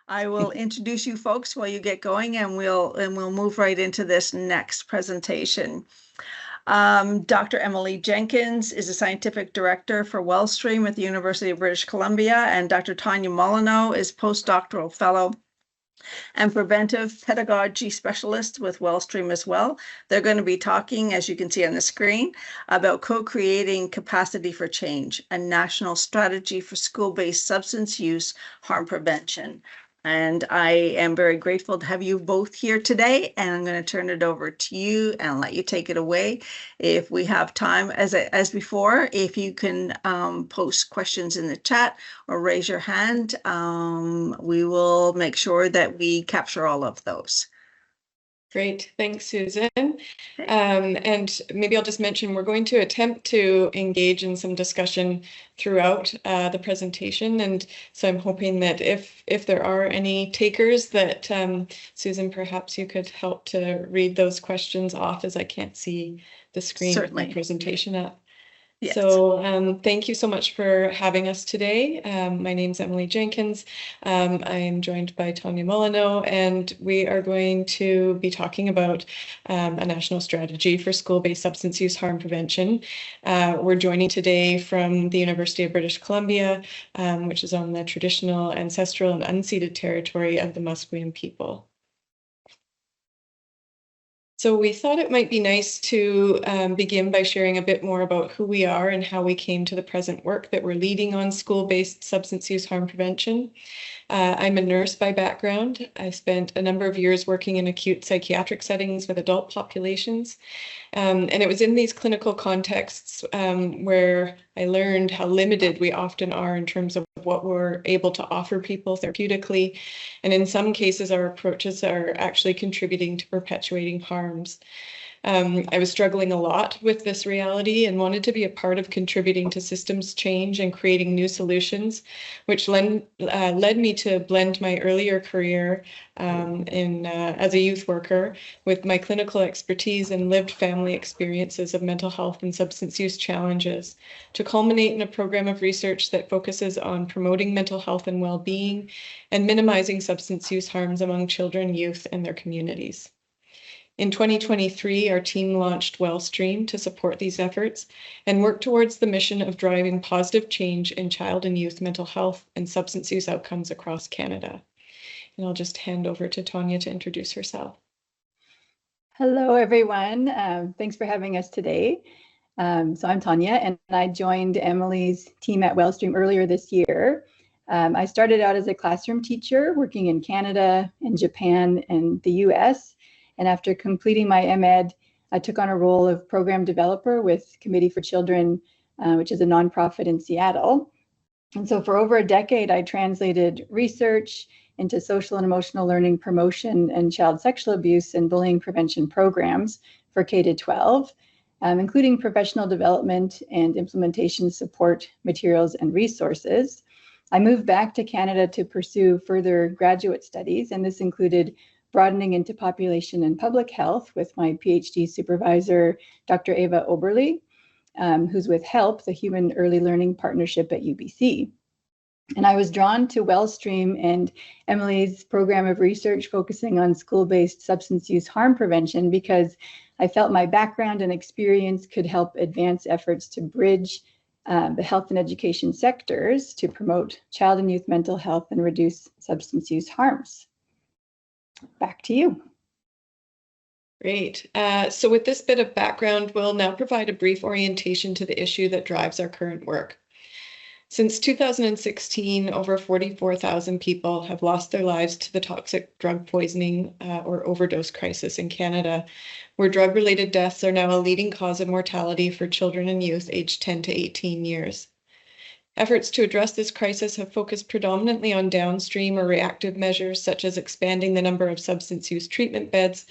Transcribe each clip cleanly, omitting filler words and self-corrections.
I will introduce you folks while you get going, and we'll move right into this next presentation. Dr. Emily Jenkins is a scientific director for Wellstream at the University of British Columbia, and Dr. Tonje Molyneux is postdoctoral fellow and preventive pedagogy specialist with Wellstream as well. They're going to be talking, as you can see on the screen, about co-creating capacity for change, a national strategy for school-based substance use harm prevention. And I am very grateful to have you both here today, and I'm going to turn it over to you and let you take it away. If we have time, as before, if you can post questions in the chat or raise your hand, we will make sure that we capture all of those. Great, thanks, Susan. And maybe I'll just mention we're going to attempt to engage in some discussion throughout the presentation, and so I'm hoping that if there are any takers, that Susan, perhaps you could help to read those questions off, as I can't see the screen with my presentation up. Yes. So thank you so much for having us today. My name is Emily Jenkins. I'm joined by Tonje Molyneux, and we are going to be talking about a national strategy for school-based substance use harm prevention. We're joining today from the University of British Columbia, which is on the traditional, ancestral, and unceded territory of the Musqueam people. So we thought it might be nice to begin by sharing a bit more about who we are and how we came to the present work that we're leading on school-based substance use harm prevention. I'm a nurse by background. I spent a number of years working in acute psychiatric settings with adult populations. And it was in these clinical contexts where I learned how limited we often are in terms of what we're able to offer people therapeutically. And in some cases, our approaches are actually contributing to perpetuating harms. I was struggling a lot with this reality and wanted to be a part of contributing to systems change and creating new solutions, which led me to blend my earlier career as a youth worker with my clinical expertise and lived family experiences of mental health and substance use challenges to culminate in a program of research that focuses on promoting mental health and well-being and minimizing substance use harms among children, youth, and their communities. In 2023, our team launched Wellstream to support these efforts and work towards the mission of driving positive change in child and youth mental health and substance use outcomes across Canada. And I'll just hand over to Tonje to introduce herself. Hello, everyone. Thanks for having us today. So I'm Tonje, and I joined Emily's team at Wellstream earlier this year. I started out as a classroom teacher working in Canada, in Japan, and the US. And after completing my MEd, I took on a role of program developer with Committee for Children, which is a nonprofit in Seattle. And so for over a decade, I translated research into social and emotional learning promotion and child sexual abuse and bullying prevention programs for K-12, including professional development and implementation support materials and resources. I moved back to Canada to pursue further graduate studies, and this included broadening into population and public health with my PhD supervisor, Dr. Eva Oberle, who's with HELP, the Human Early Learning Partnership at UBC. And I was drawn to Wellstream and Emily's program of research focusing on school-based substance use harm prevention because I felt my background and experience could help advance efforts to bridge the health and education sectors to promote child and youth mental health and reduce substance use harms. Back to you. Great. So with this bit of background, we'll now provide a brief orientation to the issue that drives our current work. Since 2016, over 44,000 people have lost their lives to the toxic drug poisoning or overdose crisis in Canada, where drug-related deaths are now a leading cause of mortality for children and youth aged 10 to 18 years. Efforts to address this crisis have focused predominantly on downstream or reactive measures, such as expanding the number of substance use treatment beds,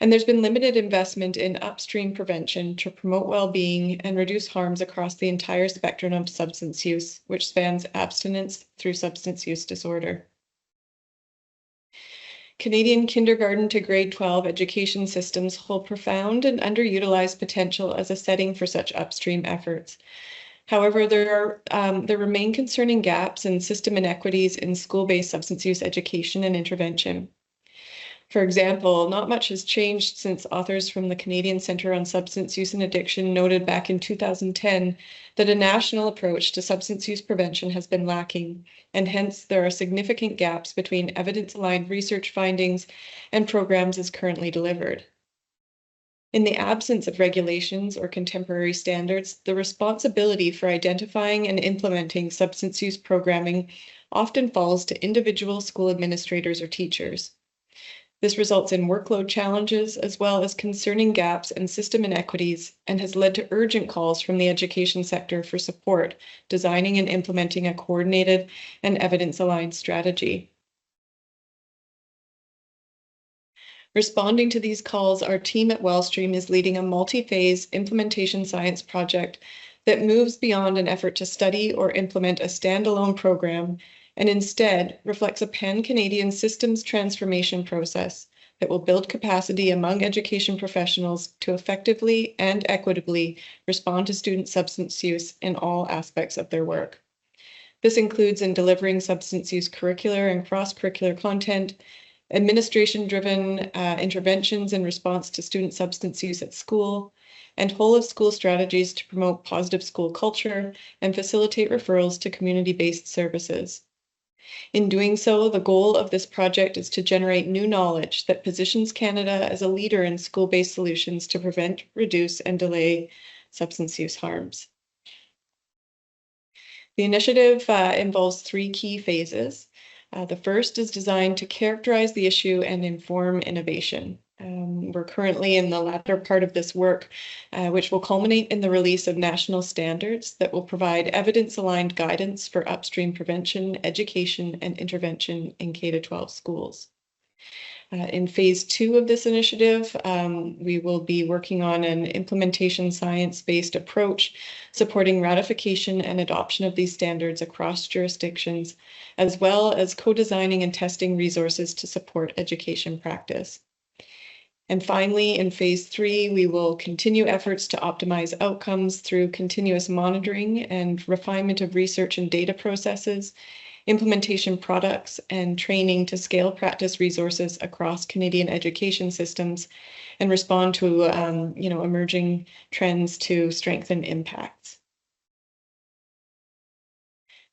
and there's been limited investment in upstream prevention to promote well-being and reduce harms across the entire spectrum of substance use, which spans abstinence through substance use disorder. Canadian kindergarten to grade 12 education systems hold profound and underutilized potential as a setting for such upstream efforts. However, there remain concerning gaps and system inequities in school-based substance use education and intervention. For example, not much has changed since authors from the Canadian Centre on Substance Use and Addiction noted back in 2010 that a national approach to substance use prevention has been lacking, and hence there are significant gaps between evidence-aligned research findings and programs as currently delivered. In the absence of regulations or contemporary standards, the responsibility for identifying and implementing substance use programming often falls to individual school administrators or teachers. This results in workload challenges as well as concerning gaps and system inequities, and has led to urgent calls from the education sector for support, designing and implementing a coordinated and evidence-aligned strategy. Responding to these calls, our team at Wellstream is leading a multi-phase implementation science project that moves beyond an effort to study or implement a standalone program and instead reflects a pan-Canadian systems transformation process that will build capacity among education professionals to effectively and equitably respond to student substance use in all aspects of their work. This includes in delivering substance use curricular and cross-curricular content, administration-driven interventions in response to student substance use at school, and whole-of-school strategies to promote positive school culture and facilitate referrals to community-based services. In doing so, the goal of this project is to generate new knowledge that positions Canada as a leader in school-based solutions to prevent, reduce, and delay substance use harms. The initiative involves 3 key phases. The first is designed to characterize the issue and inform innovation. We're currently in the latter part of this work, which will culminate in the release of national standards that will provide evidence-aligned guidance for upstream prevention, education, and intervention in K-12 schools. In phase 2 of this initiative, we will be working on an implementation science-based approach, supporting ratification and adoption of these standards across jurisdictions, as well as co-designing and testing resources to support education practice. And finally, in phase 3, we will continue efforts to optimize outcomes through continuous monitoring and refinement of research and data processes, implementation products, and training to scale practice resources across Canadian education systems and respond to emerging trends to strengthen impacts.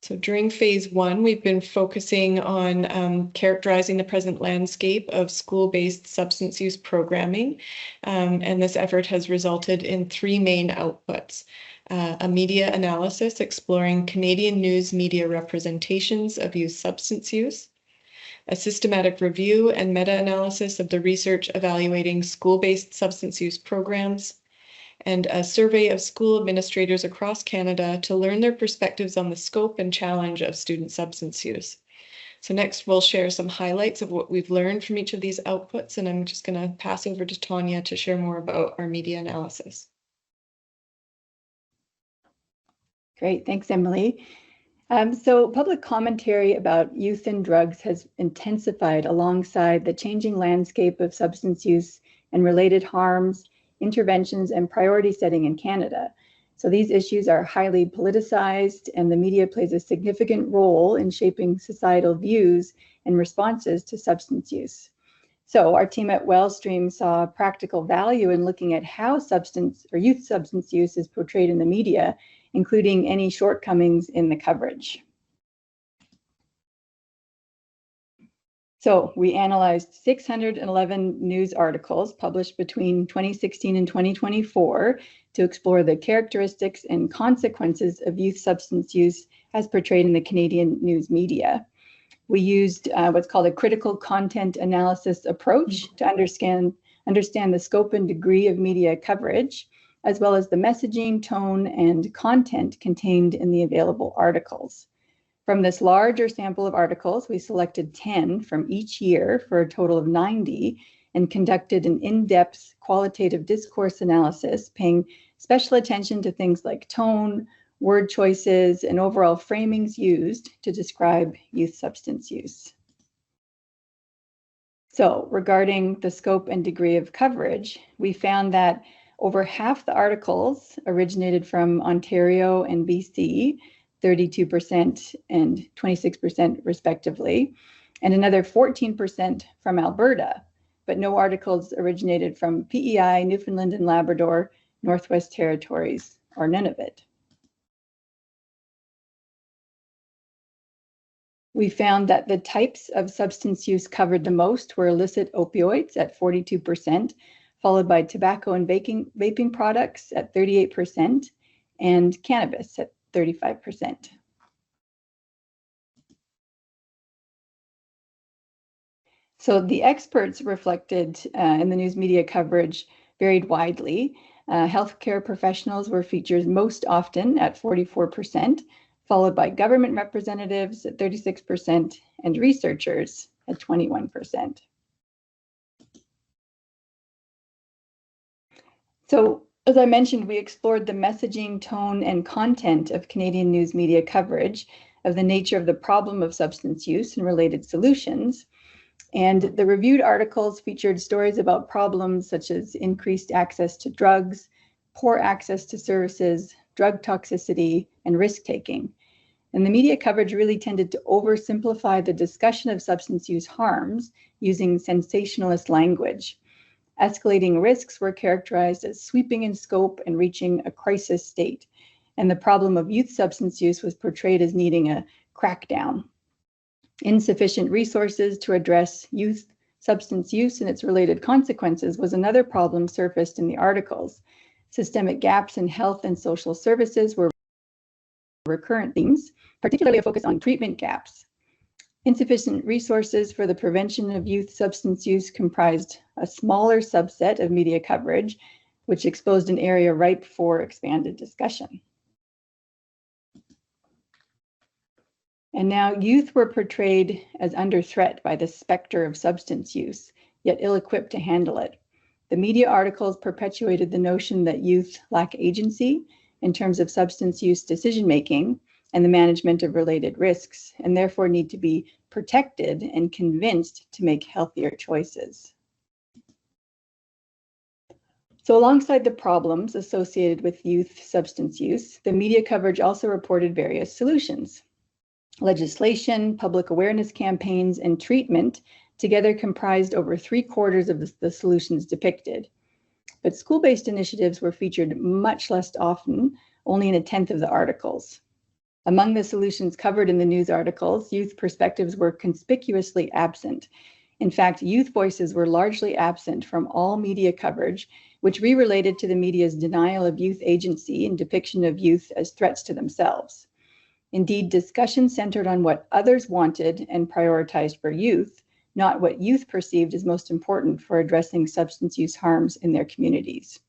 So during phase 1, we've been focusing on characterizing the present landscape of school-based substance use programming, and this effort has resulted in 3 main outputs. A media analysis exploring Canadian news media representations of youth substance use, a systematic review and meta-analysis of the research evaluating school-based substance use programs, and a survey of school administrators across Canada to learn their perspectives on the scope and challenge of student substance use. So next we'll share some highlights of what we've learned from each of these outputs, and I'm just going to pass over to Tonje to share more about our media analysis. Great, thanks, Emily. So public commentary about youth and drugs has intensified alongside the changing landscape of substance use and related harms, interventions, and priority setting in Canada. So these issues are highly politicized, and the media plays a significant role in shaping societal views and responses to substance use. So our team at Wellstream saw practical value in looking at how substance or youth substance use is portrayed in the media, including any shortcomings in the coverage. So we analyzed 611 news articles published between 2016 and 2024 to explore the characteristics and consequences of youth substance use as portrayed in the Canadian news media. We used what's called a critical content analysis approach to understand the scope and degree of media coverage, as well as the messaging, tone, and content contained in the available articles. From this larger sample of articles, we selected 10 from each year for a total of 90 and conducted an in-depth qualitative discourse analysis, paying special attention to things like tone, word choices, and overall framings used to describe youth substance use. So regarding the scope and degree of coverage, we found that Over half the articles originated from Ontario and BC, 32% and 26% respectively, and another 14% from Alberta, but no articles originated from PEI, Newfoundland and Labrador, Northwest Territories, or Nunavut. We found that the types of substance use covered the most were illicit opioids at 42%, followed by tobacco and vaping products at 38%, and cannabis at 35%. So the experts reflected in the news media coverage varied widely. Healthcare professionals were featured most often at 44%, followed by government representatives at 36% and researchers at 21%. So, as I mentioned, we explored the messaging, tone, and content of Canadian news media coverage of the nature of the problem of substance use and related solutions. And the reviewed articles featured stories about problems such as increased access to drugs, poor access to services, drug toxicity, and risk-taking. And the media coverage really tended to oversimplify the discussion of substance use harms using sensationalist language. Escalating risks were characterized as sweeping in scope and reaching a crisis state. And the problem of youth substance use was portrayed as needing a crackdown. Insufficient resources to address youth substance use and its related consequences was another problem surfaced in the articles. Systemic gaps in health and social services were recurrent themes, particularly a focus on treatment gaps. Insufficient resources for the prevention of youth substance use comprised a smaller subset of media coverage, which exposed an area ripe for expanded discussion. And now youth were portrayed as under threat by the specter of substance use, yet ill-equipped to handle it. The media articles perpetuated the notion that youth lack agency in terms of substance use decision-making and the management of related risks, and therefore need to be protected and convinced to make healthier choices. So alongside the problems associated with youth substance use, the media coverage also reported various solutions. Legislation, public awareness campaigns, and treatment together comprised over 3/4 of the solutions depicted. But school-based initiatives were featured much less often, only in 1/10 of the articles. Among the solutions covered in the news articles, youth perspectives were conspicuously absent. In fact, youth voices were largely absent from all media coverage, which related to the media's denial of youth agency and depiction of youth as threats to themselves. Indeed, discussion centered on what others wanted and prioritized for youth, not what youth perceived as most important for addressing substance use harms in their communities.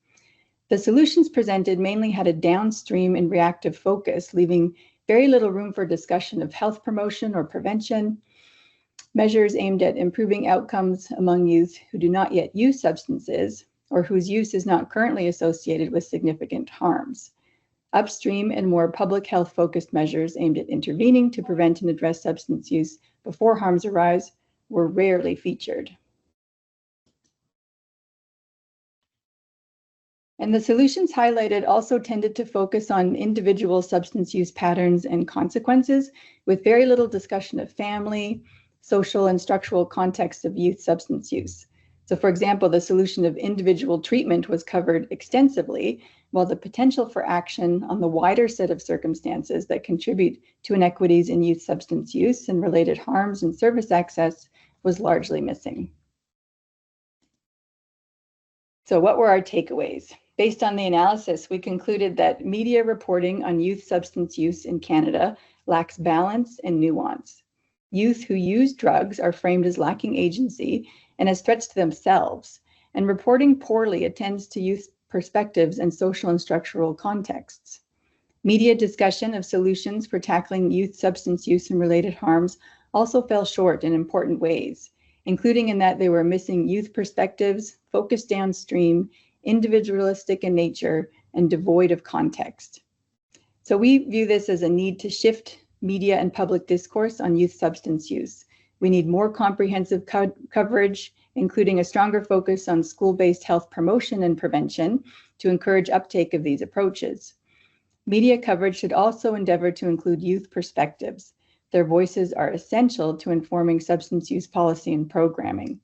The solutions presented mainly had a downstream and reactive focus, leaving very little room for discussion of health promotion or prevention, measures aimed at improving outcomes among youth who do not yet use substances or whose use is not currently associated with significant harms. Upstream and more public health focused measures aimed at intervening to prevent and address substance use before harms arise were rarely featured. And the solutions highlighted also tended to focus on individual substance use patterns and consequences, with very little discussion of family, social, and structural context of youth substance use. So, for example, the solution of individual treatment was covered extensively, while the potential for action on the wider set of circumstances that contribute to inequities in youth substance use and related harms and service access was largely missing. So what were our takeaways? Based on the analysis, we concluded that media reporting on youth substance use in Canada lacks balance and nuance. Youth who use drugs are framed as lacking agency and as threats to themselves, and reporting poorly attends to youth perspectives and social and structural contexts. Media discussion of solutions for tackling youth substance use and related harms also fell short in important ways, including in that they were missing youth perspectives, focused downstream, individualistic in nature, and devoid of context. So we view this as a need to shift media and public discourse on youth substance use. We need more comprehensive coverage, including a stronger focus on school-based health promotion and prevention, to encourage uptake of these approaches. Media coverage should also endeavor to include youth perspectives. Their voices are essential to informing substance use policy and programming.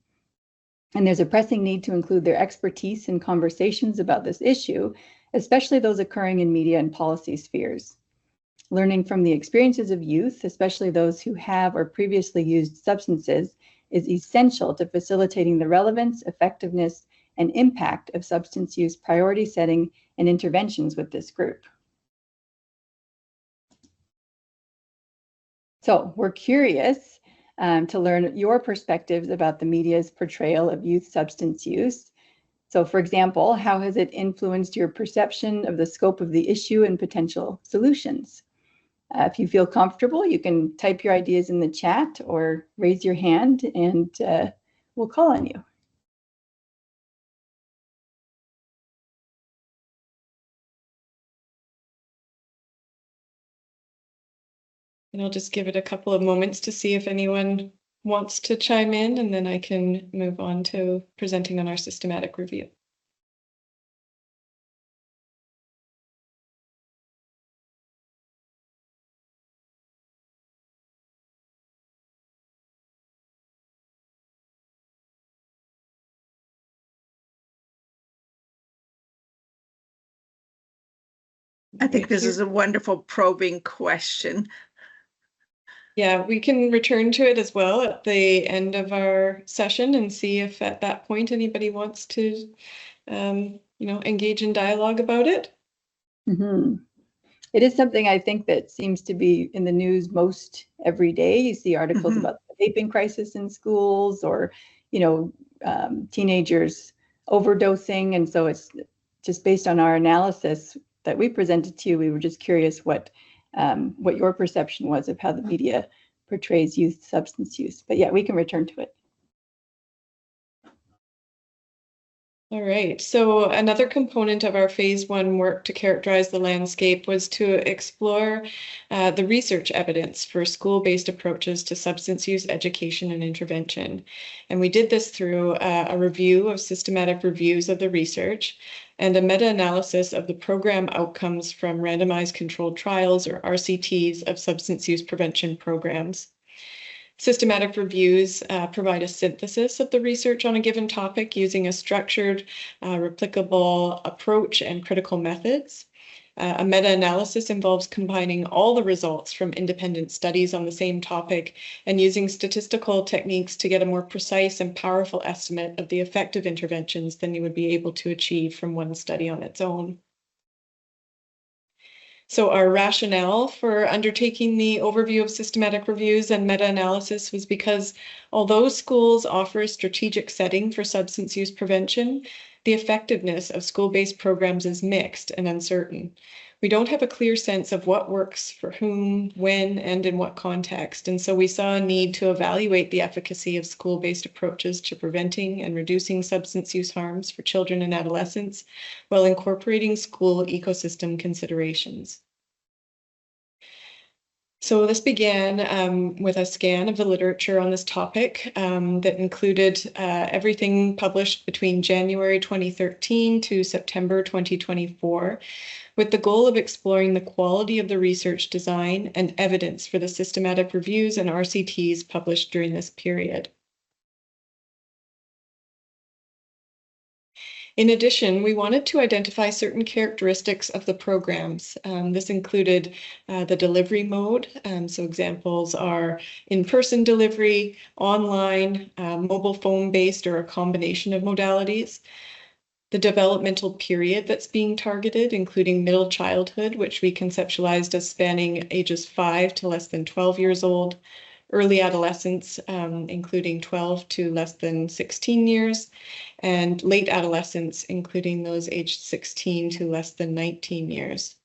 And there's a pressing need to include their expertise in conversations about this issue, especially those occurring in media and policy spheres. Learning from the experiences of youth, especially those who have or previously used substances, is essential to facilitating the relevance, effectiveness, and impact of substance use priority setting and interventions with this group. So we're curious to learn your perspectives about the media's portrayal of youth substance use. So for example, how has it influenced your perception of the scope of the issue and potential solutions? If you feel comfortable, you can type your ideas in the chat or raise your hand and we'll call on you. And I'll just give it a couple of moments to see if anyone wants to chime in, and then I can move on to presenting on our systematic review. I think this is a wonderful probing question. Yeah, we can return to it as well at the end of our session and see if at that point anybody wants to, engage in dialogue about it. Mm-hmm. It is something I think that seems to be in the news most every day. You see articles about the vaping crisis in schools or, teenagers overdosing. And so it's just based on our analysis that we presented to you. We were just curious what your perception was of how the media portrays youth substance use. But yeah, we can return to it. All right, so another component of our phase 1 work to characterize the landscape was to explore the research evidence for school-based approaches to substance use education and intervention. And we did this through a review of systematic reviews of the research and a meta-analysis of the program outcomes from randomized controlled trials, or RCTs, of substance use prevention programs. Systematic reviews provide a synthesis of the research on a given topic using a structured, replicable approach and critical methods. A meta-analysis involves combining all the results from independent studies on the same topic and using statistical techniques to get a more precise and powerful estimate of the effective interventions than you would be able to achieve from one study on its own. So our rationale for undertaking the overview of systematic reviews and meta-analysis was because although schools offer a strategic setting for substance use prevention, the effectiveness of school-based programs is mixed and uncertain. We don't have a clear sense of what works for whom, when, and in what context. And so we saw a need to evaluate the efficacy of school-based approaches to preventing and reducing substance use harms for children and adolescents while incorporating school ecosystem considerations. So this began with a scan of the literature on this topic that included everything published between January 2013 to September 2024, with the goal of exploring the quality of the research design and evidence for the systematic reviews and RCTs published during this period. In addition, we wanted to identify certain characteristics of the programs. This included the delivery mode. So examples are in-person delivery, online, mobile phone-based, or a combination of modalities. The developmental period that's being targeted, including middle childhood, which we conceptualized as spanning ages 5 to less than 12 years old, early adolescence, including 12 to less than 16 years, and late adolescence, including those aged 16 to less than 19 years.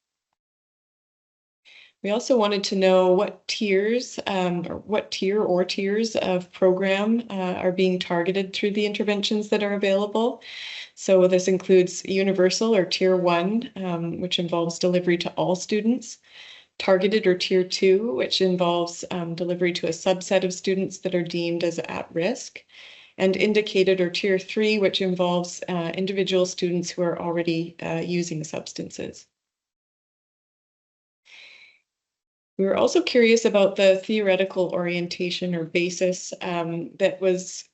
We also wanted to know what tiers or tiers of program are being targeted through the interventions that are available. So this includes universal or tier 1, which involves delivery to all students, targeted or tier 2, which involves delivery to a subset of students that are deemed as at risk, and indicated or tier 3, which involves individual students who are already using substances. We were also curious about the theoretical orientation or basis that was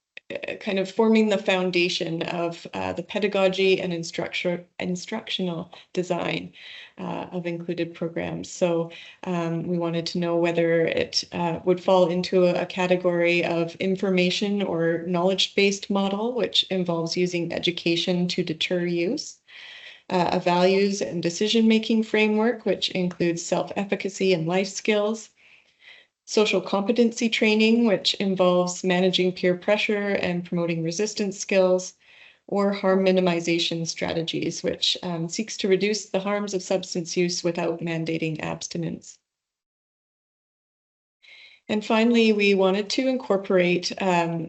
kind of forming the foundation of the pedagogy and instructional design of included programs. So we wanted to know whether it would fall into a category of information or knowledge-based model, which involves using education to deter use. A values and decision-making framework, which includes self-efficacy and life skills. Social competency training, which involves managing peer pressure and promoting resistance skills, or harm minimization strategies, which seeks to reduce the harms of substance use without mandating abstinence. And finally, we wanted to incorporate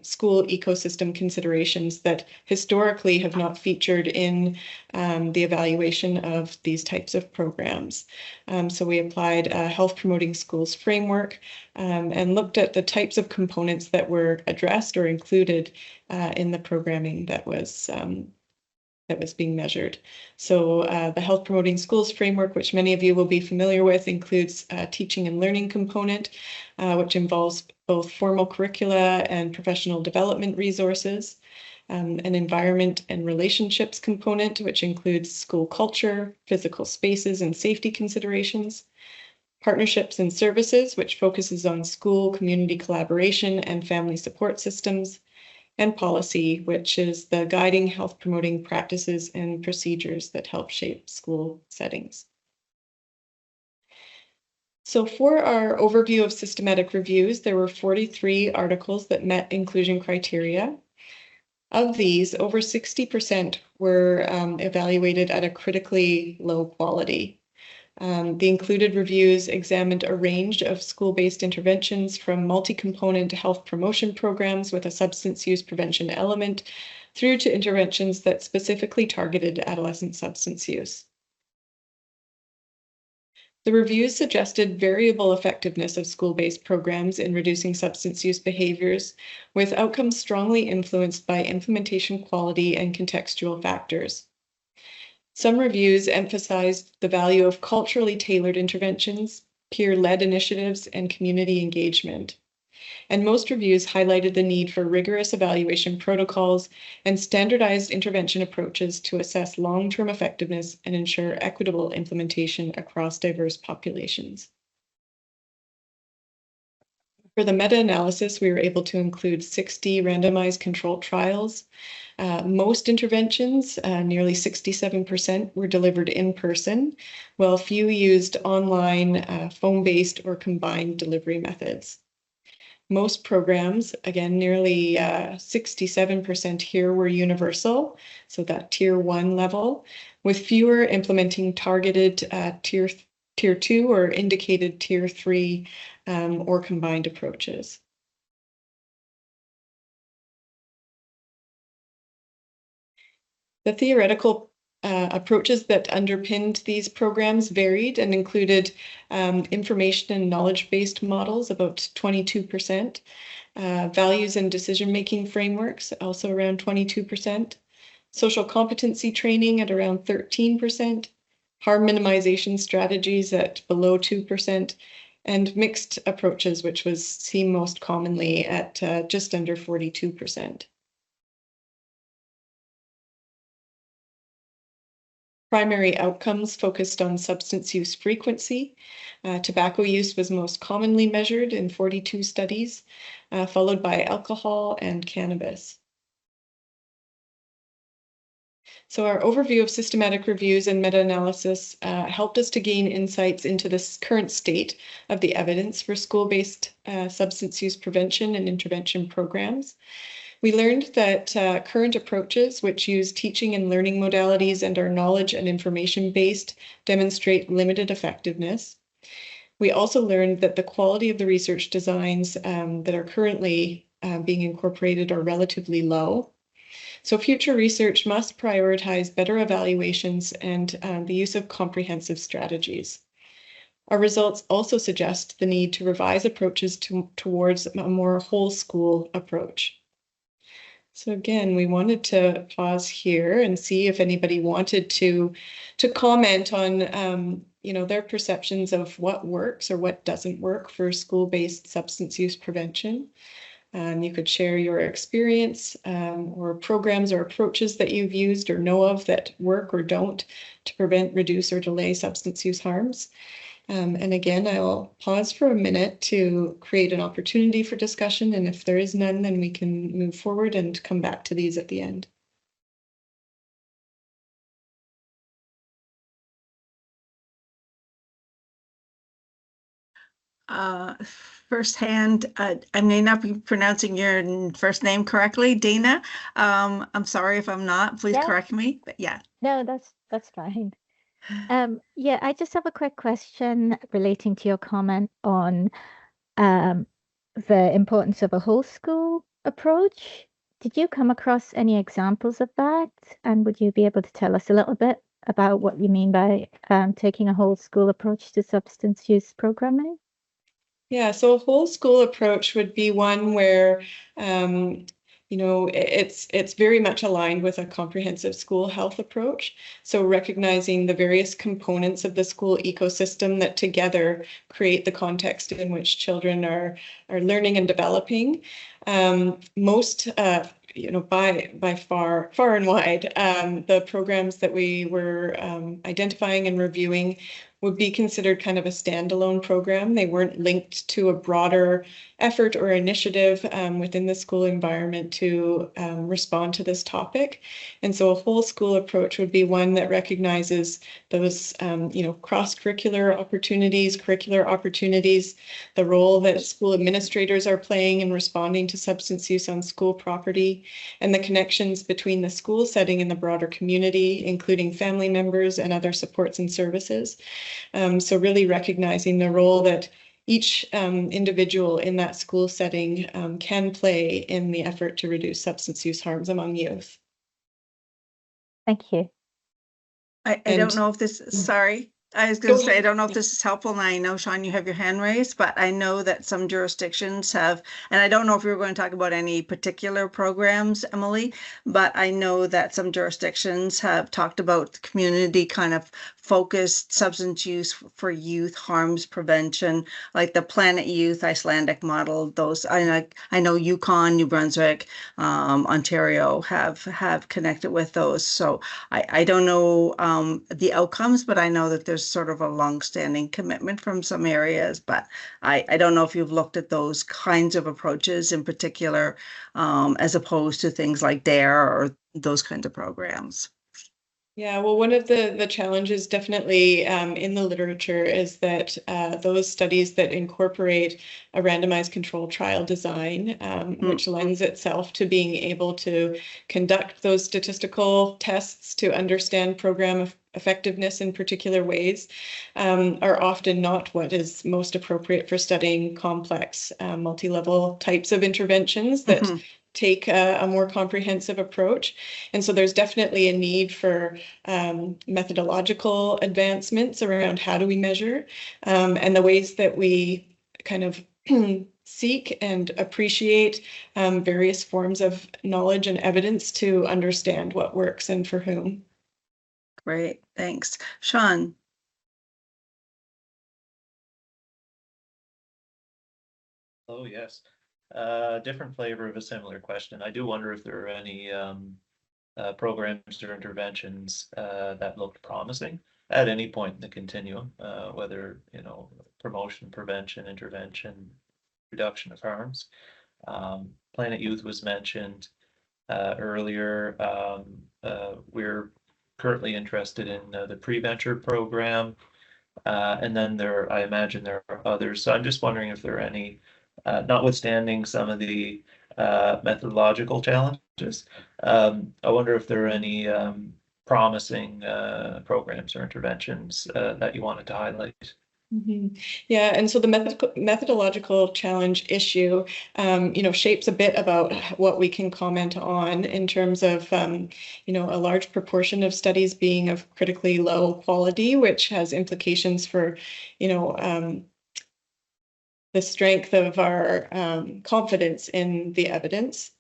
school ecosystem considerations that historically have not featured in the evaluation of these types of programs. So we applied a health promoting schools framework and looked at the types of components that were addressed or included in the programming that was being measured. So the Health Promoting Schools framework, which many of you will be familiar with, includes a teaching and learning component, which involves both formal curricula and professional development resources, an environment and relationships component, which includes school culture, physical spaces and safety considerations, partnerships and services, which focuses on school, community collaboration and family support systems, and policy, which is the guiding health promoting practices and procedures that help shape school settings. So for our overview of systematic reviews, there were 43 articles that met inclusion criteria. Of these, over 60% were evaluated at a critically low quality. The included reviews examined a range of school-based interventions from multi-component health promotion programs with a substance use prevention element through to interventions that specifically targeted adolescent substance use. The reviews suggested variable effectiveness of school-based programs in reducing substance use behaviors, with outcomes strongly influenced by implementation quality and contextual factors. Some reviews emphasized the value of culturally tailored interventions, peer-led initiatives, and community engagement. And most reviews highlighted the need for rigorous evaluation protocols and standardized intervention approaches to assess long-term effectiveness and ensure equitable implementation across diverse populations. For the meta-analysis, we were able to include 60 randomized controlled trials. Most interventions, nearly 67%, were delivered in person, while few used online, phone-based, or combined delivery methods. Most programs, again, nearly 67% here were universal, so that tier 1 level, with fewer implementing targeted tier 2 or indicated tier 3 or combined approaches. The theoretical approaches that underpinned these programs varied and included information and knowledge-based models, about 22%, values and decision-making frameworks, also around 22%, social competency training at around 13%, harm minimization strategies at below 2%, and mixed approaches, which was seen most commonly at just under 42%. Primary outcomes focused on substance use frequency. Tobacco use was most commonly measured in 42 studies, followed by alcohol and cannabis. So our overview of systematic reviews and meta-analysis helped us to gain insights into this current state of the evidence for school-based substance use prevention and intervention programs. We learned that current approaches, which use teaching and learning modalities and are knowledge and information-based, demonstrate limited effectiveness. We also learned that the quality of the research designs that are currently being incorporated are relatively low. So future research must prioritize better evaluations and the use of comprehensive strategies. Our results also suggest the need to revise approaches towards a more whole school approach. So again, we wanted to pause here and see if anybody wanted to comment on their perceptions of what works or what doesn't work for school-based substance use prevention. You could share your experience or programs or approaches that you've used or know of that work or don't to prevent, reduce, or delay substance use harms. And again, I'll pause for a minute to create an opportunity for discussion. And if there is none, then we can move forward and come back to these at the end. Firsthand, I may not be pronouncing your first name correctly, Dana. I'm sorry if I'm not. Please Yeah. correct me. But yeah. No, that's fine. Yeah, I just have a quick question relating to your comment on the importance of a whole school approach. Did you come across any examples of that? And would you be able to tell us a little bit about what you mean by taking a whole school approach to substance use programming? Yeah, so a whole school approach would be one where it's very much aligned with a comprehensive school health approach. So recognizing the various components of the school ecosystem that together create the context in which children are learning and developing. Most by far and wide, the programs that we were identifying and reviewing would be considered kind of a standalone program. They weren't linked to a broader effort or initiative within the school environment to respond to this topic. And so a whole school approach would be one that recognizes those cross-curricular opportunities, curricular opportunities, the role that school administrators are playing in responding to substance use on school property, and the connections between the school setting and the broader community, including family members and other supports and services. So really recognizing the role that each individual in that school setting can play in the effort to reduce substance use harms among youth. Thank you. I don't know if this, sorry. I was going to say, I don't know if this is helpful. And I know, Sean, you have your hand raised, but I know that some jurisdictions have, and I don't know if we were going to talk about any particular programs, Emily, but I know that some jurisdictions have talked about community kind of focused substance use for youth harms prevention, like the Planet Youth Icelandic model. Those I know Yukon, New Brunswick, Ontario have connected with those. So I don't know the outcomes, but I know that there's sort of a long-standing commitment from some areas. But I don't know if you've looked at those kinds of approaches in particular, as opposed to things like DARE or those kinds of programs. Yeah, well, one of the challenges definitely in the literature is that those studies that incorporate a randomized control trial design, which lends itself to being able to conduct those statistical tests to understand program effectiveness in particular ways, are often not what is most appropriate for studying complex multi-level types of interventions that take a more comprehensive approach. And so there's definitely a need for methodological advancements around how do we measure and the ways that we kind of seek and appreciate various forms of knowledge and evidence to understand what works and for whom. Great, thanks. Sean. Oh, yes. Different flavor of a similar question. I do wonder if there are any programs or interventions that looked promising at any point in the continuum, whether, promotion, prevention, intervention, reduction of harms. Planet Youth was mentioned earlier. We're currently interested in the pre-venture program. And then I imagine there are others. So I'm just wondering if there are any, notwithstanding some of the methodological challenges, I wonder if there are any promising programs or interventions that you wanted to highlight. Yeah, and so the methodological challenge issue, shapes a bit about what we can comment on in terms of, a large proportion of studies being of critically low quality, which has implications for, the strength of our confidence in the evidence.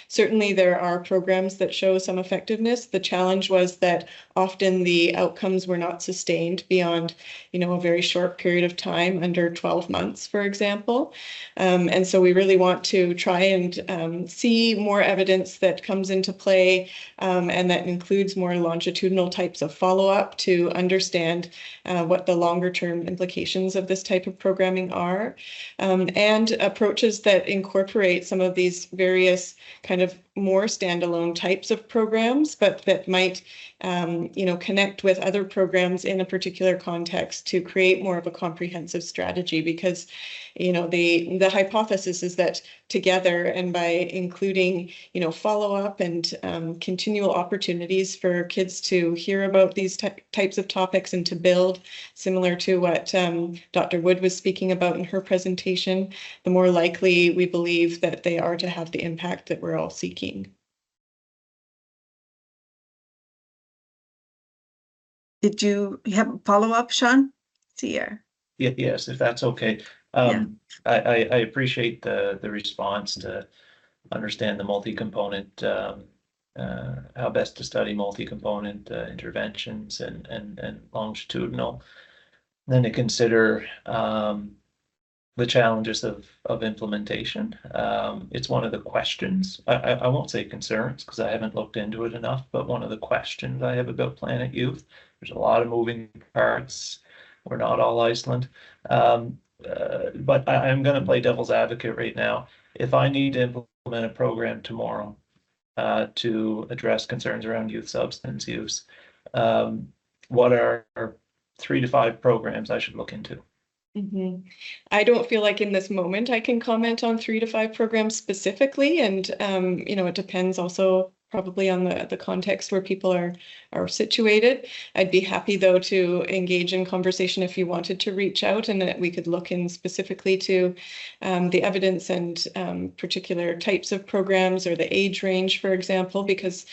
Certainly there are programs that show some effectiveness. The challenge was that often the outcomes were not sustained beyond, a very short period of time, under 12 months, for example. And so we really want to try and see more evidence that comes into play, and that includes more longitudinal types of follow-up to understand what the longer term implications of this type of programming are, and approaches that incorporate some of these various kind of more standalone types of programs, but that might connect with other programs in a particular context to create more of a comprehensive strategy. Because the hypothesis is that together, and by including follow-up and continual opportunities for kids to hear about these types of topics and to build, similar to what Dr. Wood was speaking about in her presentation, the more likely we believe that they are to have the impact that we're all seeking. Did you have a follow-up, Sean? See here. Yes, if that's okay. Yeah. I appreciate the response to understand the multi-component, how best to study multi-component interventions and longitudinal. Then to consider the challenges of implementation. It's one of the questions, I won't say concerns because I haven't looked into it enough, but one of the questions I have about Planet Youth. There's a lot of moving parts. We're not all Iceland. But I'm going to play devil's advocate right now. If I need to implement a program tomorrow to address concerns around youth substance use, what are 3 to 5 programs I should look into? Mm-hmm. I don't feel like in this moment I can comment on 3 to 5 programs specifically, and it depends also probably on the context where people are situated. I'd be happy though to engage in conversation if you wanted to reach out, and that we could look in specifically to the evidence and particular types of programs or the age range, for example, because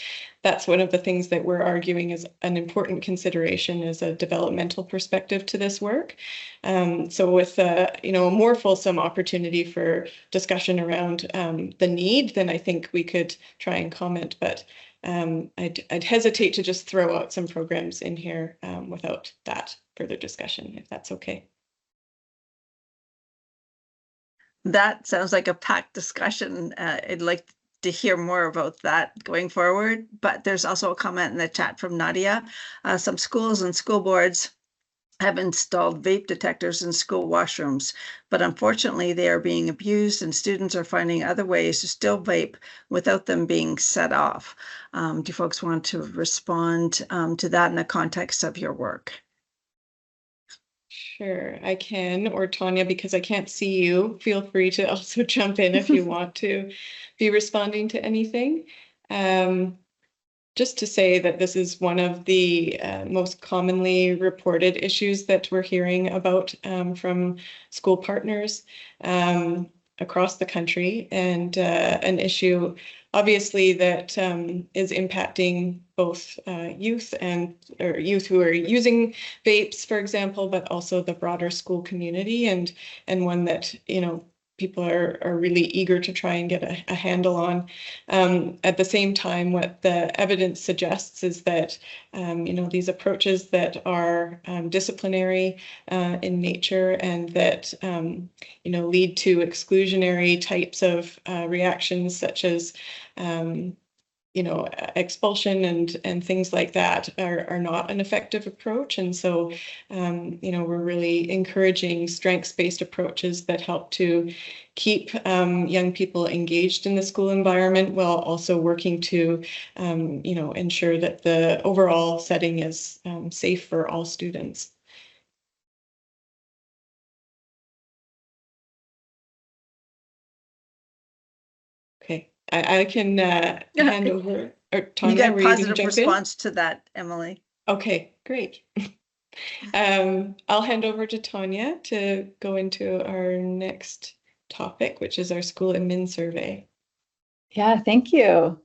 that's one of the things that we're arguing is an important consideration as a developmental perspective to this work. So with a more fulsome opportunity for discussion around the need, then I think we could try and comment. But I'd hesitate to just throw out some programs in here without that further discussion, if that's okay. That sounds like a packed discussion. I'd like to hear more about that going forward. But there's also a comment in the chat from Nadia. Some schools and school boards have installed vape detectors in school washrooms, but unfortunately they are being abused and students are finding other ways to still vape without them being set off. Do you folks want to respond to that in the context of your work? Sure, I can, or Tonje, because I can't see you, feel free to also jump in if you want to be responding to anything. Just to say that this is one of the most commonly reported issues that we're hearing about from school partners across the country, and an issue obviously that is impacting both youth who are using vapes, for example, but also the broader school community, and one that people are really eager to try and get a handle on. At the same time, what the evidence suggests is that these approaches that are disciplinary in nature and that lead to exclusionary types of reactions, such as expulsion and things like that, are not an effective approach. And so, we're really encouraging strengths-based approaches that help to keep young people engaged in the school environment, while also working to, ensure that the overall setting is safe for all students. Okay. I can hand over. Or Tonje, you got a were you gonna positive jump response to that, Emily. Okay, great. I'll hand over to Tonje to go into our next topic, which is our school admin survey. Yeah, thank you.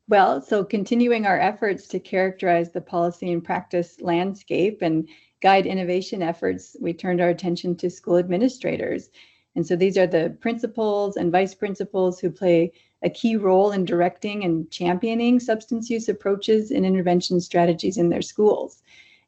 Well, so continuing our efforts to characterize the policy and practice landscape and guide innovation efforts, we turned our attention to school administrators. And so these are the principals and vice principals who play a key role in directing and championing substance use approaches and intervention strategies in their schools.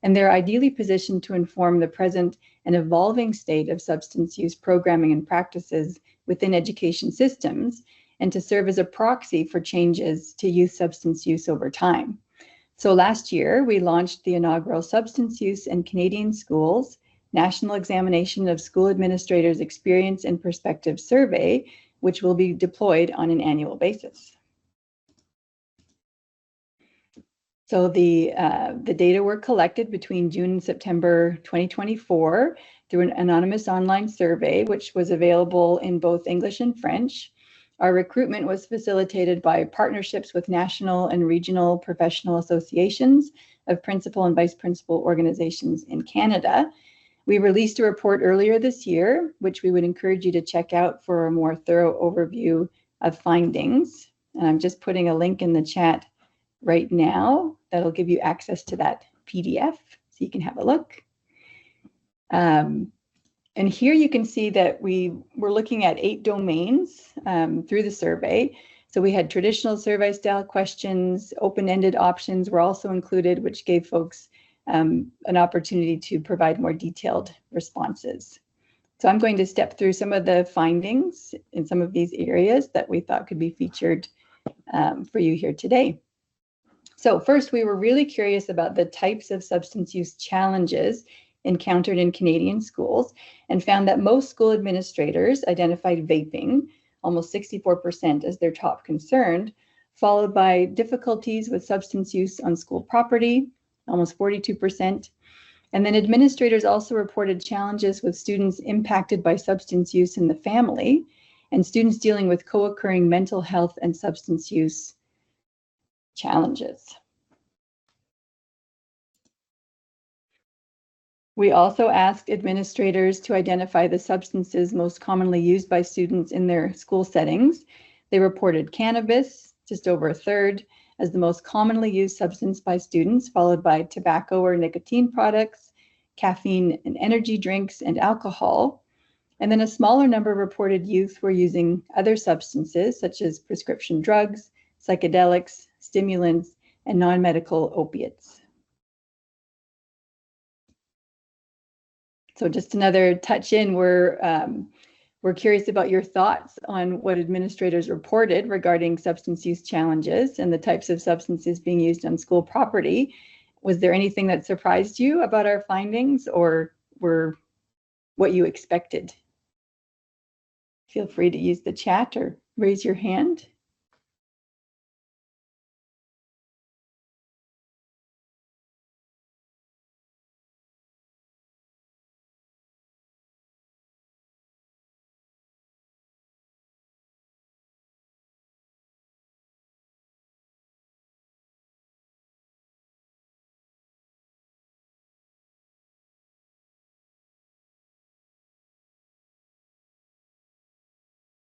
And they're ideally positioned to inform the present and evolving state of substance use programming and practices within education systems, and to serve as a proxy for changes to youth substance use over time. So last year, we launched the inaugural Substance Use in Canadian Schools National Examination of School Administrators' Experience and Perspective Survey, which will be deployed on an annual basis. So the data were collected between June and September 2024 through an anonymous online survey, which was available in both English and French. Our recruitment was facilitated by partnerships with national and regional professional associations of principal and vice principal organizations in Canada. We released a report earlier this year, which we would encourage you to check out for a more thorough overview of findings. And I'm just putting a link in the chat right now that'll give you access to that PDF so you can have a look. And here you can see that we were looking at 8 domains through the survey. So we had traditional survey style questions, open-ended options were also included, which gave folks an opportunity to provide more detailed responses. So I'm going to step through some of the findings in some of these areas that we thought could be featured for you here today. So first, we were really curious about the types of substance use challenges encountered in Canadian schools, and found that most school administrators identified vaping, almost 64%, as their top concern, followed by difficulties with substance use on school property, almost 42%. And then administrators also reported challenges with students impacted by substance use in the family, and students dealing with co-occurring mental health and substance use challenges. We also asked administrators to identify the substances most commonly used by students in their school settings. They reported cannabis, just over a third, as the most commonly used substance by students, followed by tobacco or nicotine products, caffeine and energy drinks, and alcohol. And then a smaller number reported youth were using other substances, such as prescription drugs, psychedelics, stimulants, and non-medical opiates. So just another touch in, we're curious about your thoughts on what administrators reported regarding substance use challenges and the types of substances being used on school property. Was there anything that surprised you about our findings, or were what you expected? Feel free to use the chat or raise your hand.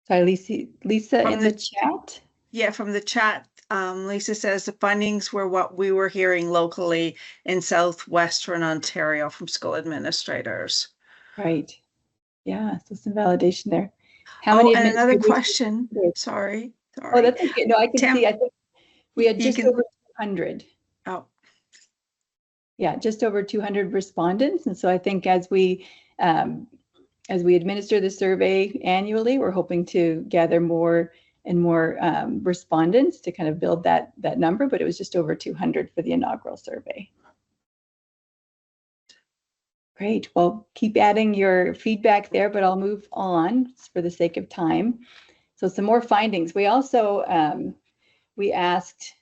Sorry, Lisa in the chat. Yeah, from the chat, Lisa says the findings were what we were hearing locally in southwestern Ontario from school administrators. Right. Yeah, so some validation there. And another question. Sorry. Oh, that's okay. No, I can see. I think we had just over 200. Oh. Yeah, just over 200 respondents. And so I think as we administer the survey annually, we're hoping to gather more and more respondents to kind of build that number, but it was just over 200 for the inaugural survey. Great, well, keep adding your feedback there, but I'll move on for the sake of time. So some more findings. We also, we asked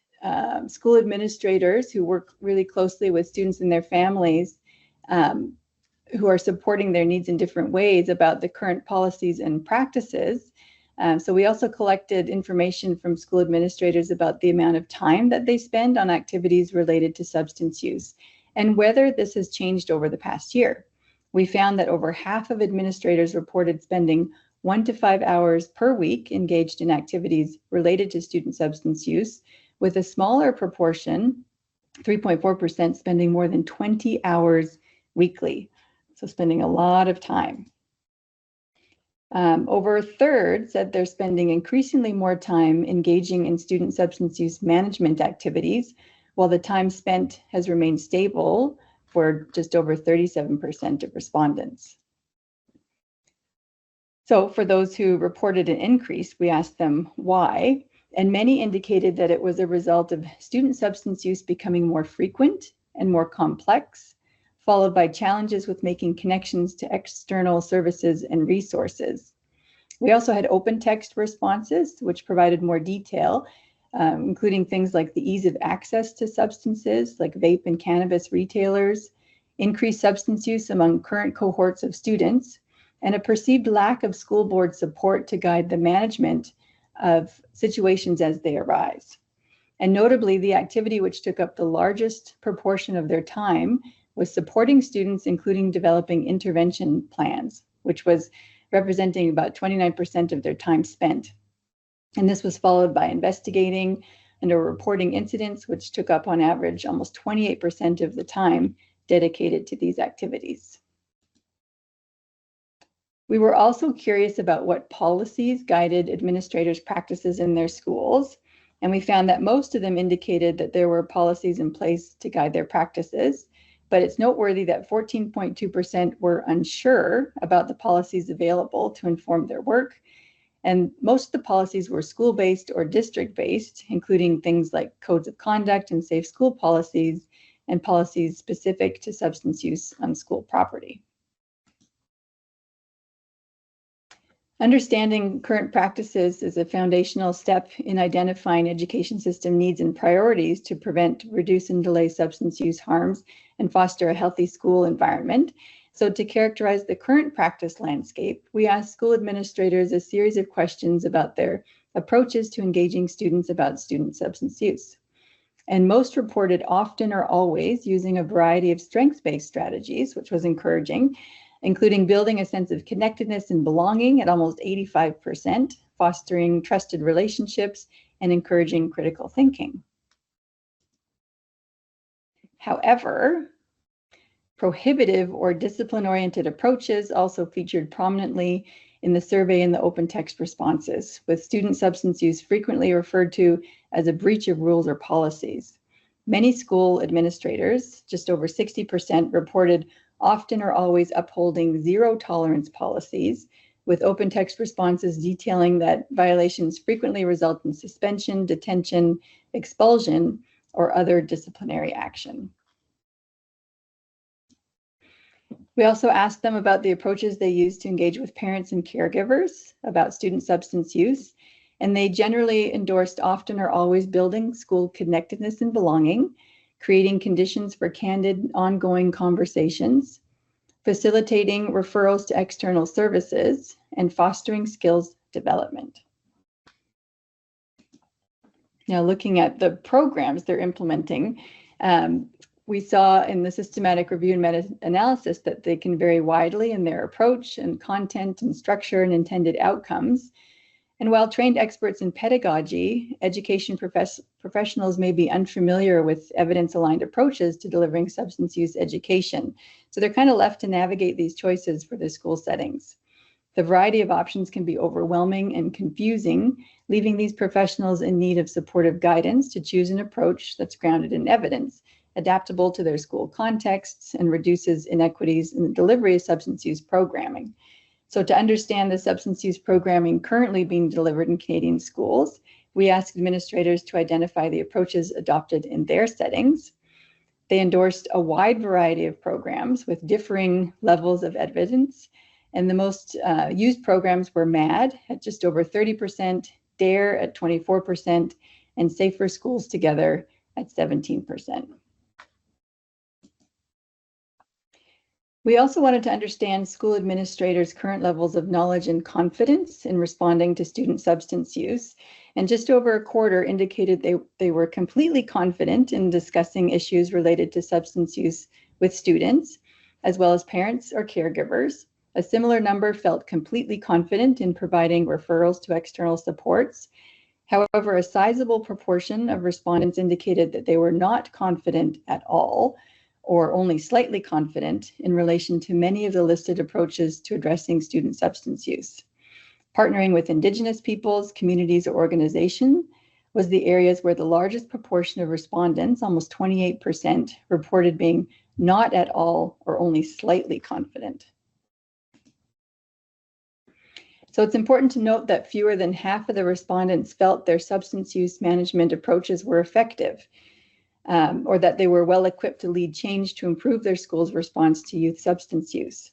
school administrators who work really closely with students and their families who are supporting their needs in different ways about the current policies and practices. So we also collected information from school administrators about the amount of time that they spend on activities related to substance use and whether this has changed over the past year. We found that over half of administrators reported spending 1 to 5 hours per week engaged in activities related to student substance use, with a smaller proportion, 3.4%, spending more than 20 hours weekly. So spending a lot of time. Over a third said they're spending increasingly more time engaging in student substance use management activities, while the time spent has remained stable for just over 37% of respondents. So for those who reported an increase, we asked them why, and many indicated that it was a result of student substance use becoming more frequent and more complex, followed by challenges with making connections to external services and resources. We also had open text responses, which provided more detail, including things like the ease of access to substances like vape and cannabis retailers, increased substance use among current cohorts of students, and a perceived lack of school board support to guide the management of situations as they arise. And notably, the activity which took up the largest proportion of their time was supporting students, including developing intervention plans, which was representing about 29% of their time spent. And this was followed by investigating and or reporting incidents, which took up on average almost 28% of the time dedicated to these activities. We were also curious about what policies guided administrators' practices in their schools, and we found that most of them indicated that there were policies in place to guide their practices, but it's noteworthy that 14.2% were unsure about the policies available to inform their work, and most of the policies were school-based or district-based, including things like codes of conduct and safe school policies, and policies specific to substance use on school property. Understanding current practices is a foundational step in identifying education system needs and priorities to prevent, reduce, and delay substance use harms and foster a healthy school environment. So to characterize the current practice landscape, we asked school administrators a series of questions about their approaches to engaging students about student substance use. And most reported often or always using a variety of strengths-based strategies, which was encouraging, including building a sense of connectedness and belonging at almost 85%, fostering trusted relationships, and encouraging critical thinking. However, prohibitive or discipline-oriented approaches also featured prominently in the survey and the open text responses, with student substance use frequently referred to as a breach of rules or policies. Many school administrators, just over 60%, reported often or always upholding zero tolerance policies, with open text responses detailing that violations frequently result in suspension, detention, expulsion, or other disciplinary action. We also asked them about the approaches they use to engage with parents and caregivers about student substance use, and they generally endorsed often or always building school connectedness and belonging, creating conditions for candid, ongoing conversations, facilitating referrals to external services, and fostering skills development. Now, looking at the programs they're implementing, we saw in the systematic review and meta-analysis that they can vary widely in their approach and content and structure and intended outcomes. And while trained experts in pedagogy, education professionals may be unfamiliar with evidence-aligned approaches to delivering substance use education. So they're kind of left to navigate these choices for their school settings. The variety of options can be overwhelming and confusing, leaving these professionals in need of supportive guidance to choose an approach that's grounded in evidence, adaptable to their school contexts, and reduces inequities in the delivery of substance use programming. So to understand the substance use programming currently being delivered in Canadian schools, we asked administrators to identify the approaches adopted in their settings. They endorsed a wide variety of programs with differing levels of evidence, and the most used programs were MAD at just over 30%, DARE at 24%, and Safer Schools Together at 17%. We also wanted to understand school administrators' current levels of knowledge and confidence in responding to student substance use, and just over a quarter indicated they were completely confident in discussing issues related to substance use with students, as well as parents or caregivers. A similar number felt completely confident in providing referrals to external supports. However, a sizable proportion of respondents indicated that they were not confident at all, or only slightly confident in relation to many of the listed approaches to addressing student substance use. Partnering with Indigenous peoples, communities, or organizations was the areas where the largest proportion of respondents, almost 28%, reported being not at all or only slightly confident. So it's important to note that fewer than half of the respondents felt their substance use management approaches were effective, or that they were well equipped to lead change to improve their school's response to youth substance use.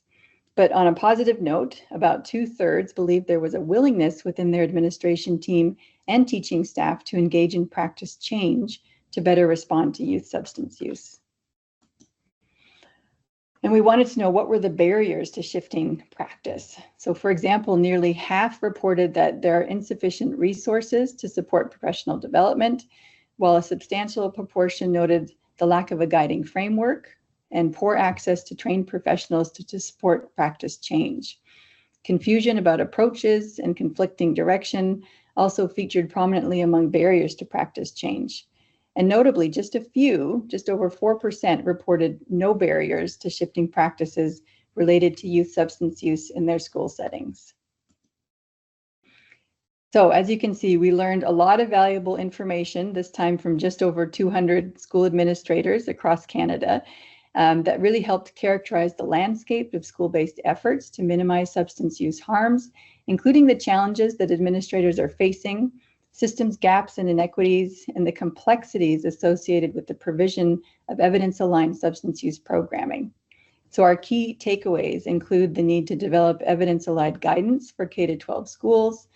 But on a positive note, about 2/3 believed there was a willingness within their administration team and teaching staff to engage in practice change to better respond to youth substance use. And we wanted to know what were the barriers to shifting practice. So for example, nearly half reported that there are insufficient resources to support professional development, while a substantial proportion noted the lack of a guiding framework and poor access to trained professionals to support practice change. Confusion about approaches and conflicting direction also featured prominently among barriers to practice change. And notably, just over 4% reported no barriers to shifting practices related to youth substance use in their school settings. So as you can see, we learned a lot of valuable information, this time from just over 200 school administrators across Canada, that really helped characterize the landscape of school-based efforts to minimize substance use harms, including the challenges that administrators are facing, systems gaps and inequities, and the complexities associated with the provision of evidence-aligned substance use programming. So our key takeaways include the need to develop evidence-aligned guidance for K-12 schools,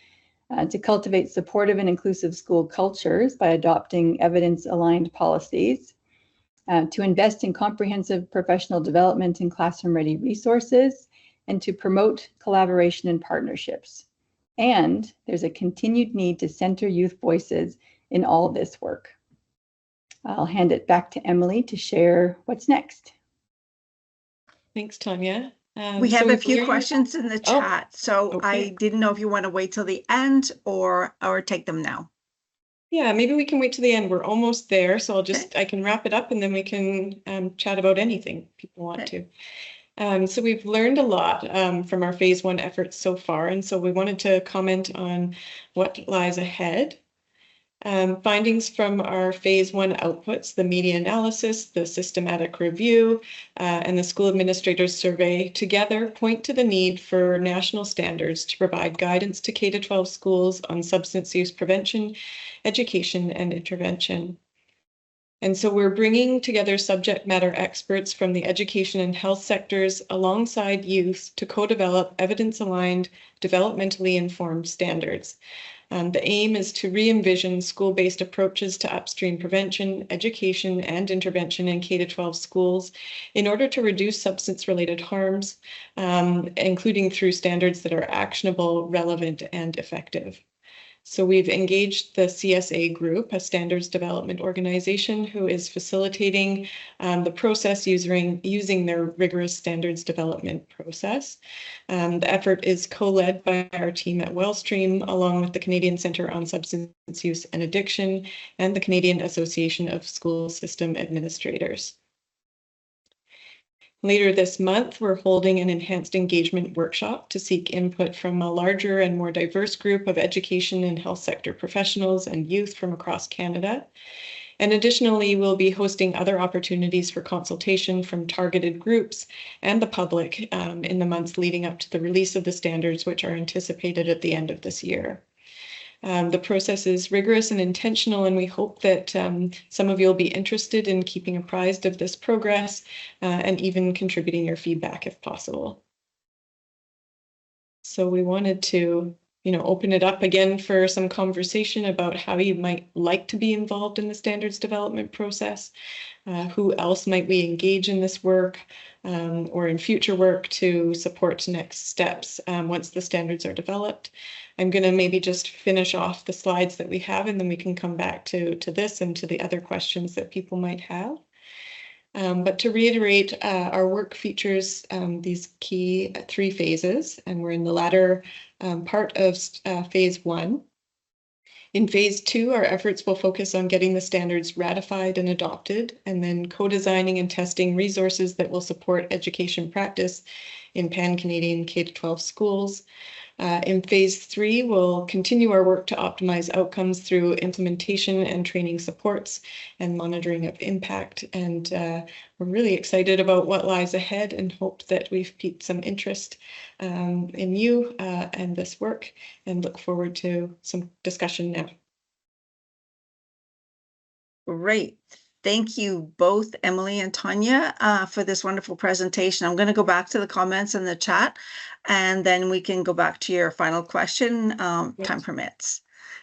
to cultivate supportive and inclusive school cultures by adopting evidence-aligned policies, to invest in comprehensive professional development and classroom-ready resources, and to promote collaboration and partnerships. And there's a continued need to center youth voices in all this work. I'll hand it back to Emily to share what's next. Thanks, Tonje. We have a few questions in the chat, so okay. I didn't know if you want to wait till the end or take them now. Yeah, maybe we can wait to the end. We're almost there, so I can wrap it up and then we can chat about anything people want to. So we've learned a lot from our phase 1 efforts so far, and so we wanted to comment on what lies ahead. Findings from our phase 1 outputs, the media analysis, the systematic review, and the school administrators survey together point to the need for national standards to provide guidance to K-12 schools on substance use prevention, education, and intervention. And so we're bringing together subject matter experts from the education and health sectors alongside youth to co-develop evidence-aligned, developmentally informed standards. The aim is to re-envision school-based approaches to upstream prevention, education, and intervention in K-12 schools in order to reduce substance-related harms, including through standards that are actionable, relevant, and effective. So we've engaged the CSA group, a standards development organization, who is facilitating the process using their rigorous standards development process. The effort is co-led by our team at Wellstream, along with the Canadian Centre on Substance Use and Addiction and the Canadian Association of School System Administrators. Later this month, we're holding an enhanced engagement workshop to seek input from a larger and more diverse group of education and health sector professionals and youth from across Canada. And additionally, we'll be hosting other opportunities for consultation from targeted groups and the public in the months leading up to the release of the standards, which are anticipated at the end of this year. The process is rigorous and intentional, and we hope that some of you will be interested in keeping apprised of this progress and even contributing your feedback if possible. So we wanted to, open it up again for some conversation about how you might like to be involved in the standards development process. Who else might we engage in this work or in future work to support next steps once the standards are developed? I'm going to maybe just finish off the slides that we have, and then we can come back to this and to the other questions that people might have. But to reiterate, our work features these key 3 phases, and we're in the latter part of phase 1. In phase 2, our efforts will focus on getting the standards ratified and adopted, and then co-designing and testing resources that will support education practice in pan-Canadian K-12 schools. In phase 3, we'll continue our work to optimize outcomes through implementation and training supports and monitoring of impact. And we're really excited about what lies ahead and hope that we've piqued some interest in you and this work, and look forward to some discussion now. Great. Thank you both, Emily and Tonje, for this wonderful presentation. I'm going to go back to the comments in the chat, and then we can go back to your final question, time permits,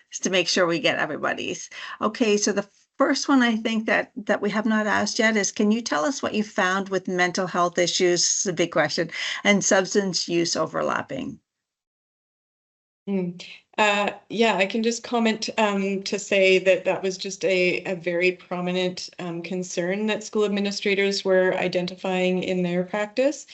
just to make sure we get everybody's. Okay, so the first one I think that we have not asked yet is, can you tell us what you found with mental health issues, this is a big question, and substance use overlapping? Yeah, I can just comment to say that that was just a very prominent concern that school administrators were identifying in their practice.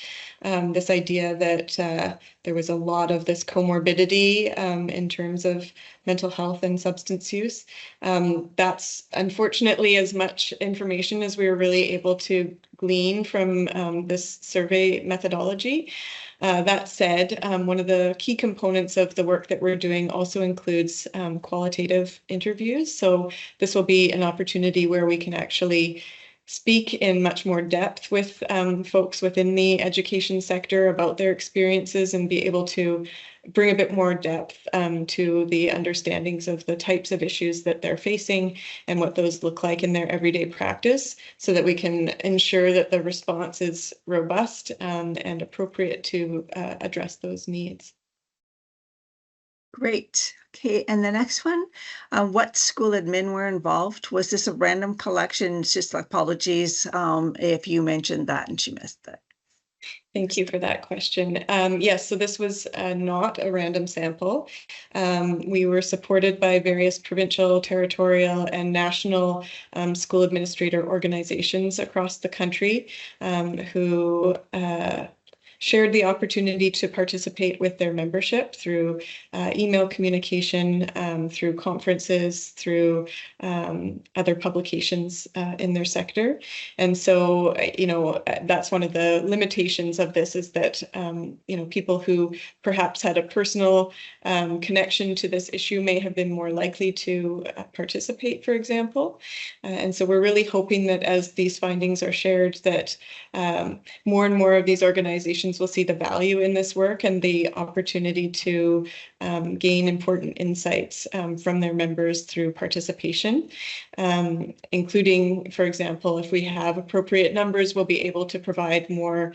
This idea that there was a lot of this comorbidity in terms of mental health and substance use. That's unfortunately as much information as we were really able to glean from this survey methodology. That said, one of the key components of the work that we're doing also includes qualitative interviews. So this will be an opportunity where we can actually speak in much more depth with folks within the education sector about their experiences and be able to bring a bit more depth to the understandings of the types of issues that they're facing and what those look like in their everyday practice, so that we can ensure that the response is robust and appropriate to address those needs. Great. Okay, and the next one, what school admin were involved? Was this a random collection? It's just apologies if you mentioned that and she missed it. Thank you for that question. Yes, so this was not a random sample. We were supported by various provincial, territorial, and national school administrator organizations across the country who shared the opportunity to participate with their membership through email communication, through conferences, through other publications in their sector. And so, that's one of the limitations of this, is that, people who perhaps had a personal connection to this issue may have been more likely to participate, for example. And so we're really hoping that as these findings are shared, that more and more of these organizations will see the value in this work and the opportunity to gain important insights from their members through participation, including, for example, if we have appropriate numbers, we'll be able to provide more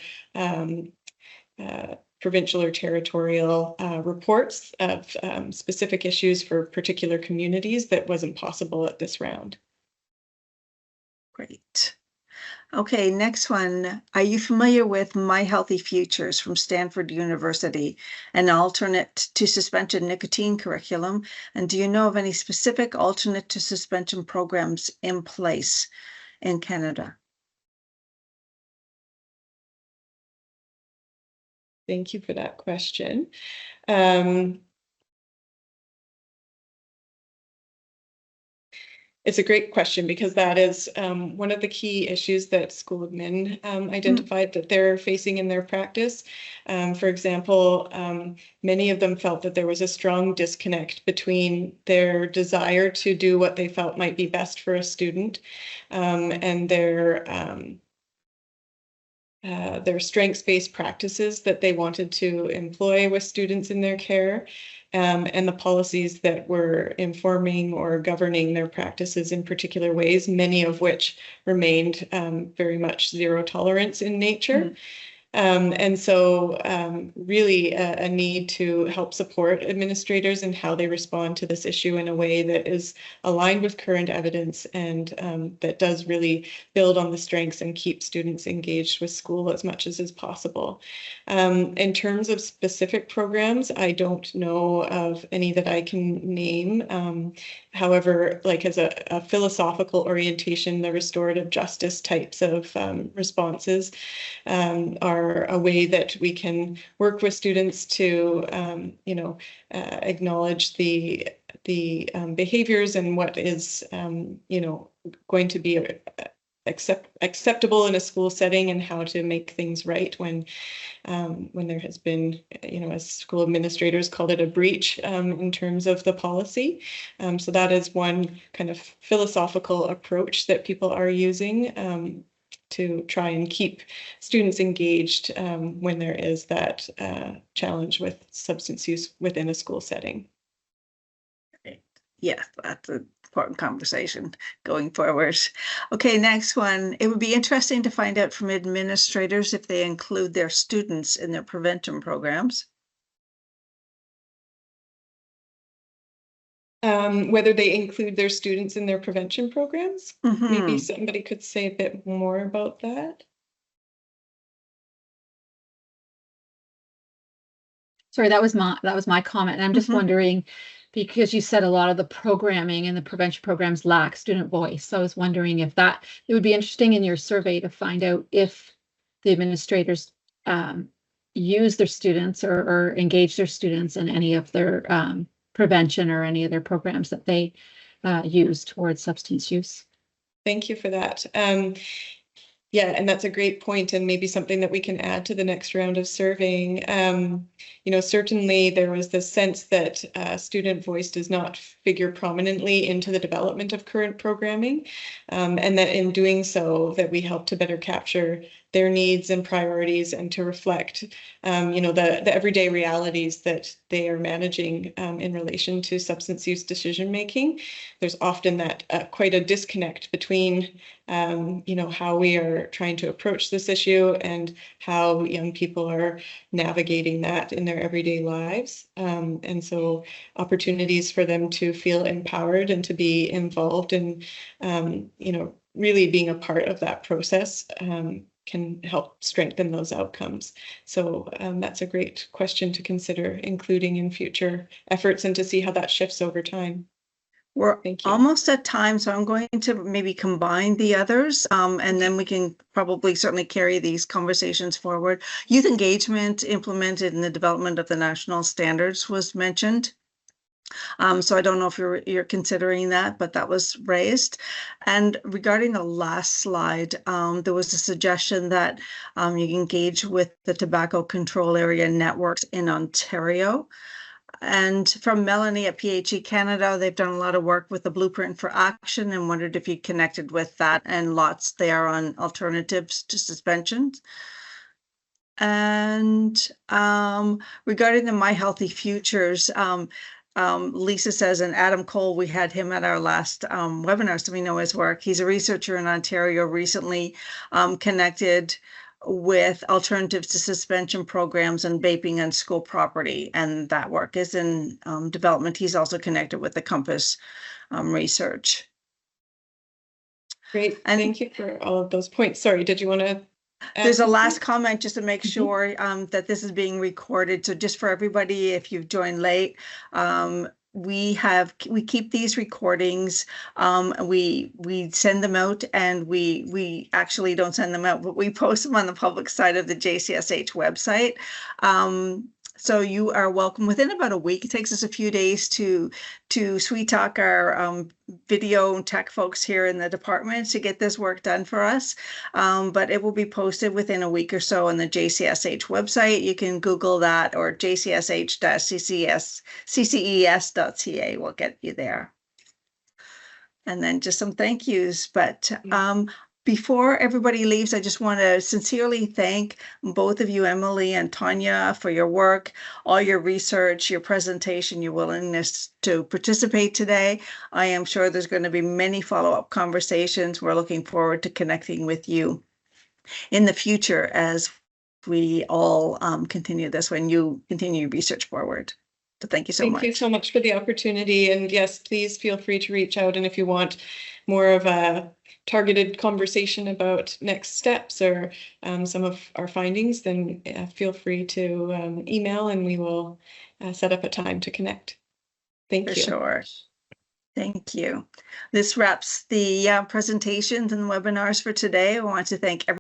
provincial or territorial reports of specific issues for particular communities that wasn't possible at this round. Great. Okay, next one. Are you familiar with My Healthy Futures from Stanford University, an alternate to suspension nicotine curriculum? And do you know of any specific alternate to suspension programs in place in Canada? Thank you for that question. It's a great question, because that is one of the key issues that school admin identified that they're facing in their practice. For example, many of them felt that there was a strong disconnect between their desire to do what they felt might be best for a student and their strengths-based practices that they wanted to employ with students in their care, and the policies that were informing or governing their practices in particular ways, many of which remained very much zero tolerance in nature. And so really a need to help support administrators in how they respond to this issue in a way that is aligned with current evidence and that does really build on the strengths and keep students engaged with school as much as is possible. In terms of specific programs, I don't know of any that I can name. However, like as a philosophical orientation, the restorative justice types of responses are a way that we can work with students to, acknowledge the the behaviors and what is, going to be acceptable in a school setting, and how to make things right when there has been, as school administrators called it, a breach in terms of the policy. So that is one kind of philosophical approach that people are using to try and keep students engaged when there is that challenge with substance use within a school setting. Yeah, that's an important conversation going forward. Okay, next one. It would be interesting to find out from administrators if they include their students in their prevention programs. Whether they include their students in their prevention programs. Mhm. Maybe somebody could say a bit more about that. Sorry, that was my comment. And I'm just wondering, because you said a lot of the programming and the prevention programs lack student voice. So I was wondering if it would be interesting in your survey to find out if the administrators use their students or engage their students in any of their prevention or any of their programs that they use towards substance use. Thank you for that. Yeah, and that's a great point, and maybe something that we can add to the next round of surveying. Certainly there was this sense that student voice does not figure prominently into the development of current programming, and that in doing so, that we help to better capture their needs and priorities, and to reflect, the everyday realities that they are managing in relation to substance use decision making. There's often that quite a disconnect between, how we are trying to approach this issue and how young people are navigating that in their everyday lives. And so opportunities for them to feel empowered and to be involved in, really being a part of that process can help strengthen those outcomes. So that's a great question to consider including in future efforts, and to see how that shifts over time. We're Thank you. almost at time, so I'm going to maybe combine the others, and then we can probably certainly carry these conversations forward. Youth engagement implemented in the development of the national standards was mentioned. So I don't know if you're considering that, but that was raised. And regarding the last slide, there was a suggestion that you engage with the tobacco control area networks in Ontario. And from Melanie at PHE Canada, they've done a lot of work with the Blueprint for Action, and wondered if you connected with that, and lots there on alternatives to suspensions. And regarding the My Healthy Futures, Lisa says, and Adam Cole, we had him at our last webinar, so we know his work. He's a researcher in Ontario, recently connected with alternatives to suspension programs and vaping on school property, and that work is in development. He's also connected with the Compass research. Great, thank you for all of those points. Sorry, did you want to add There's a something? last comment just to make sure that this is being recorded. So just for everybody, if you've joined late, we keep these recordings. We send them out, and we actually don't send them out, but we post them on the public side of the JCSH website. So you are welcome within about a week. It takes us a few days to sweet talk our video and tech folks here in the department to get this work done for us. But it will be posted within a week or so on the JCSH website. You can Google that, or jcsh-cces.ca will get you there. And then just some thank yous. But before everybody leaves, I just want to sincerely thank both of you, Emily and Tonje, for your work, all your research, your presentation, your willingness to participate today. I am sure there's going to be many follow-up conversations. We're looking forward to connecting with you in the future as we all continue this, when you continue your research forward. So thank you so much. Thank you so much for the opportunity. And yes, please feel free to reach out. And if you want more of a targeted conversation about next steps or some of our findings, then feel free to email, and we will set up a time to connect. Thank you. For sure. Thank you. This wraps the presentations and webinars for today. I want to thank everyone